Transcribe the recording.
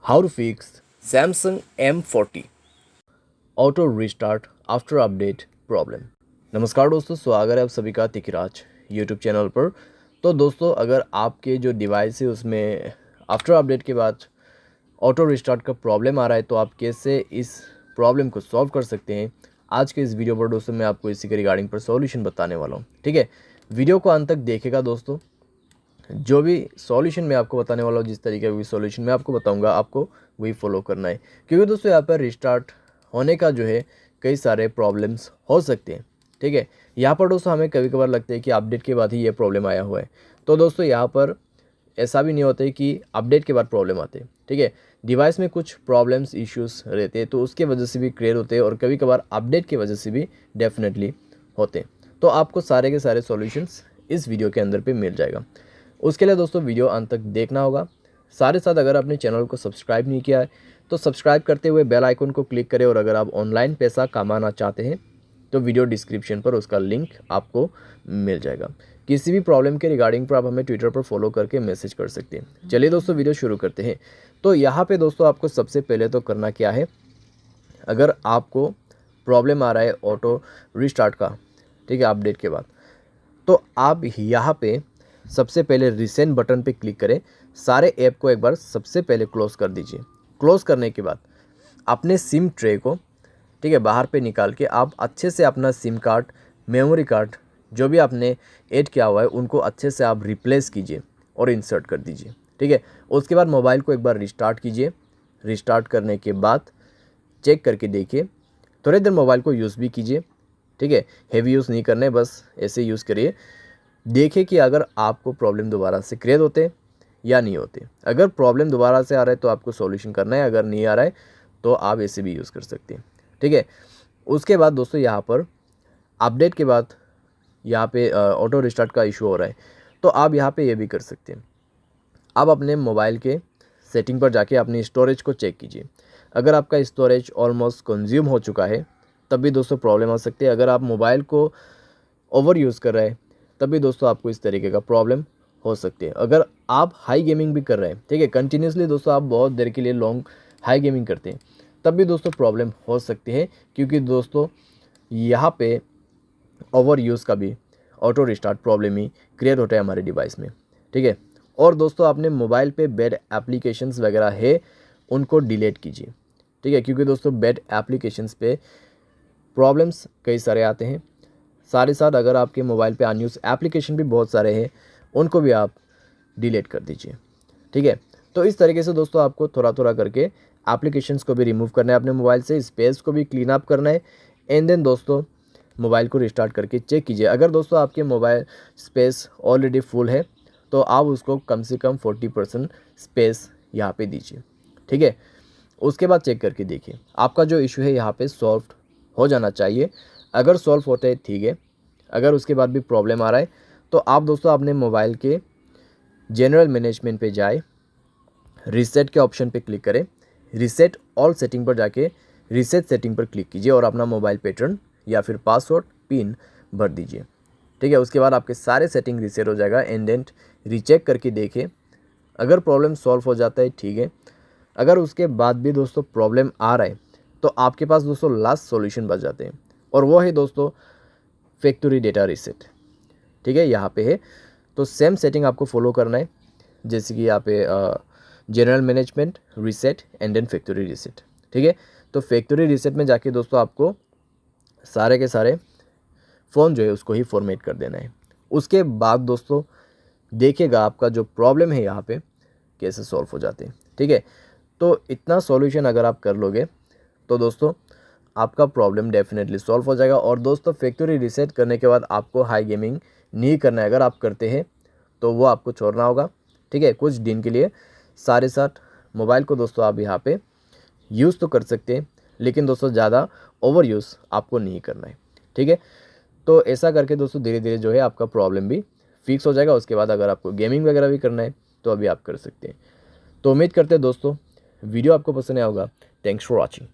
How to fix Samsung M40 auto restart after update problem. नमस्कार दोस्तों, स्वागत है आप सभी का तिकराज यूट्यूब चैनल पर। तो दोस्तों, अगर आपके जो डिवाइस है उसमें आफ्टर अपडेट के बाद ऑटो रिस्टार्ट का प्रॉब्लम आ रहा है तो आप कैसे इस प्रॉब्लम को सॉल्व कर सकते हैं, आज के इस वीडियो पर दोस्तों मैं आपको इसी के रिगार्डिंग पर सॉल्यूशन बताने वाला हूँ। ठीक है, वीडियो को अंत तक देखेगा दोस्तों। जो भी सॉल्यूशन मैं आपको बताने वाला हूँ, जिस तरीके का भी सॉल्यूशन मैं आपको बताऊंगा, आपको वही फॉलो करना है, क्योंकि दोस्तों यहाँ पर रिस्टार्ट होने का जो है कई सारे प्रॉब्लम्स हो सकते हैं। ठीक है, यहाँ पर दोस्तों हमें कभी कभार लगता है कि अपडेट के बाद ही ये प्रॉब्लम आया हुआ है, तो दोस्तों यहाँ पर ऐसा भी नहीं होता है कि अपडेट के बाद प्रॉब्लम आते हैं। ठीक है, डिवाइस में कुछ प्रॉब्लम्स इश्यूज़ रहते हैं तो उसके वजह से भी क्लियर होते हैं, और कभी कभार अपडेट की वजह से भी डेफिनेटली होते हैं। तो आपको सारे के सारे सॉल्यूशंस इस वीडियो के अंदर पे मिल जाएगा। उसके लिए दोस्तों वीडियो अंत तक देखना होगा। साथ साथ अगर आपने चैनल को सब्सक्राइब नहीं किया है तो सब्सक्राइब करते हुए बेल आइकन को क्लिक करें, और अगर आप ऑनलाइन पैसा कमाना चाहते हैं तो वीडियो डिस्क्रिप्शन पर उसका लिंक आपको मिल जाएगा। किसी भी प्रॉब्लम के रिगार्डिंग पर आप हमें ट्विटर पर फॉलो करके मैसेज कर सकते हैं। चलिए दोस्तों, वीडियो शुरू करते हैं। तो यहाँ पे दोस्तों आपको सबसे पहले तो करना क्या है, अगर आपको प्रॉब्लम आ रहा है ऑटो रिस्टार्ट का, ठीक है, अपडेट के बाद, तो आप यहाँ पे सबसे पहले रिसेंट बटन पे क्लिक करें। सारे ऐप को एक बार सबसे पहले क्लोज़ कर दीजिए। क्लोज़ करने के बाद अपने सिम ट्रे को, ठीक है, बाहर पे निकाल के आप अच्छे से अपना सिम कार्ड, मेमोरी कार्ड जो भी आपने ऐड किया हुआ है उनको अच्छे से आप रिप्लेस कीजिए और इंसर्ट कर दीजिए। ठीक है, उसके बाद मोबाइल को एक बार रिस्टार्ट कीजिए। रिस्टार्ट करने के बाद चेक करके देखिए, थोड़ी देर मोबाइल को यूज़ भी कीजिए। ठीक है, हेवी यूज़ नहीं करना है, बस ऐसे यूज़ करिए। देखिए कि अगर आपको प्रॉब्लम दोबारा से क्रिएट होते या नहीं होते। अगर प्रॉब्लम दोबारा से आ रहा है तो आपको सॉल्यूशन करना है, अगर नहीं आ रहा है तो आप ऐसे भी यूज़ कर सकते हैं। ठीक है, उसके बाद दोस्तों यहाँ पर अपडेट के बाद यहाँ पे ऑटो रिस्टार्ट का इशू हो रहा है, तो आप यहाँ पे ये भी कर सकते हैं। आप अपने मोबाइल के सेटिंग पर जाके अपनी स्टोरेज को चेक कीजिए। अगर आपका स्टोरेज ऑलमोस्ट कंज्यूम हो चुका है तब भी दोस्तों प्रॉब्लम आ सकती है। अगर आप मोबाइल को ओवर यूज़ कर रहे हैं तब भी दोस्तों आपको इस तरीके का प्रॉब्लम हो सकती है। अगर आप हाई गेमिंग भी कर रहे हैं, ठीक है, कंटिन्यूसली दोस्तों आप बहुत देर के लिए लॉन्ग हाई गेमिंग करते हैं, तब भी दोस्तों प्रॉब्लम हो सकती है, क्योंकि दोस्तों यहाँ पे ओवर यूज़ का भी ऑटो रिस्टार्ट प्रॉब्लम ही क्रिएट होता है हमारे डिवाइस में। ठीक है, और दोस्तों अपने मोबाइल पे बैड एप्लीकेशंस वगैरह है उनको डिलीट कीजिए। ठीक है, क्योंकि दोस्तों बैड एप्लीकेशंस पे प्रॉब्लम्स कई सारे आते हैं। साथ ही साथ अगर आपके मोबाइल पे अनयूज एप्लीकेशन भी बहुत सारे हैं उनको भी आप डिलीट कर दीजिए। ठीक है, तो इस तरीके से दोस्तों आपको थोड़ा थोड़ा करके एप्लीकेशंस को भी रिमूव करना है अपने मोबाइल से, स्पेस को भी क्लीन अप करना है। एंड देन दोस्तों मोबाइल को रिस्टार्ट करके चेक कीजिए। अगर दोस्तों आपके मोबाइल स्पेस ऑलरेडी फुल है तो आप उसको कम से कम 40% स्पेस यहाँ पे दीजिए। ठीक है, उसके बाद चेक करके देखिए आपका जो इशू है यहाँ पे सॉल्व हो जाना चाहिए। अगर सॉल्व होता है ठीक है, अगर उसके बाद भी प्रॉब्लम आ रहा है तो आप दोस्तों अपने मोबाइल के जनरल मैनेजमेंट पे जाए, रीसेट के ऑप्शन पे क्लिक करें, रीसेट ऑल सेटिंग पर जाके रीसेट सेटिंग पर क्लिक कीजिए और अपना मोबाइल पैटर्न या फिर पासवर्ड पिन भर दीजिए। ठीक है, उसके बाद आपके सारे सेटिंग रीसेट हो जाएगा। एंड देन रीचेक करके देखें, अगर प्रॉब्लम सॉल्व हो जाता है ठीक है, अगर उसके बाद भी दोस्तों प्रॉब्लम आ रहा है तो आपके पास दोस्तों लास्ट सॉल्यूशन बच जाते हैं, और वो है दोस्तों फैक्ट्री डेटा रीसेट। ठीक है, यहाँ पे है तो सेम सेटिंग आपको फॉलो करना है, जैसे कि यहाँ पे general management, reset and then factory reset. ठीक है, तो फैक्ट्री रीसेट में जाके दोस्तों आपको सारे के सारे फ़ोन जो है उसको ही फॉर्मेट कर देना है। उसके बाद दोस्तों देखिएगा आपका जो प्रॉब्लम है यहाँ पे कैसे सॉल्व हो जाते हैं। ठीक है, तो इतना सॉल्यूशन अगर आप कर लोगे तो दोस्तों आपका प्रॉब्लम डेफिनेटली सॉल्व हो जाएगा। और दोस्तों फैक्ट्री रीसेट करने के बाद आपको हाई गेमिंग नहीं करना है। अगर आप करते हैं तो वो आपको छोड़ना होगा। ठीक है, कुछ दिन के लिए। सारे साथ मोबाइल को दोस्तों आप यहाँ पे यूज़ तो कर सकते हैं, लेकिन दोस्तों ज़्यादा ओवर यूज़ आपको नहीं करना है। ठीक है, तो ऐसा करके दोस्तों धीरे धीरे जो है आपका प्रॉब्लम भी फिक्स हो जाएगा। उसके बाद अगर आपको गेमिंग वगैरह भी करना है तो अभी आप कर सकते हैं। तो उम्मीद करते हैं दोस्तों वीडियो आपको पसंद आया होगा। Thanks for watching.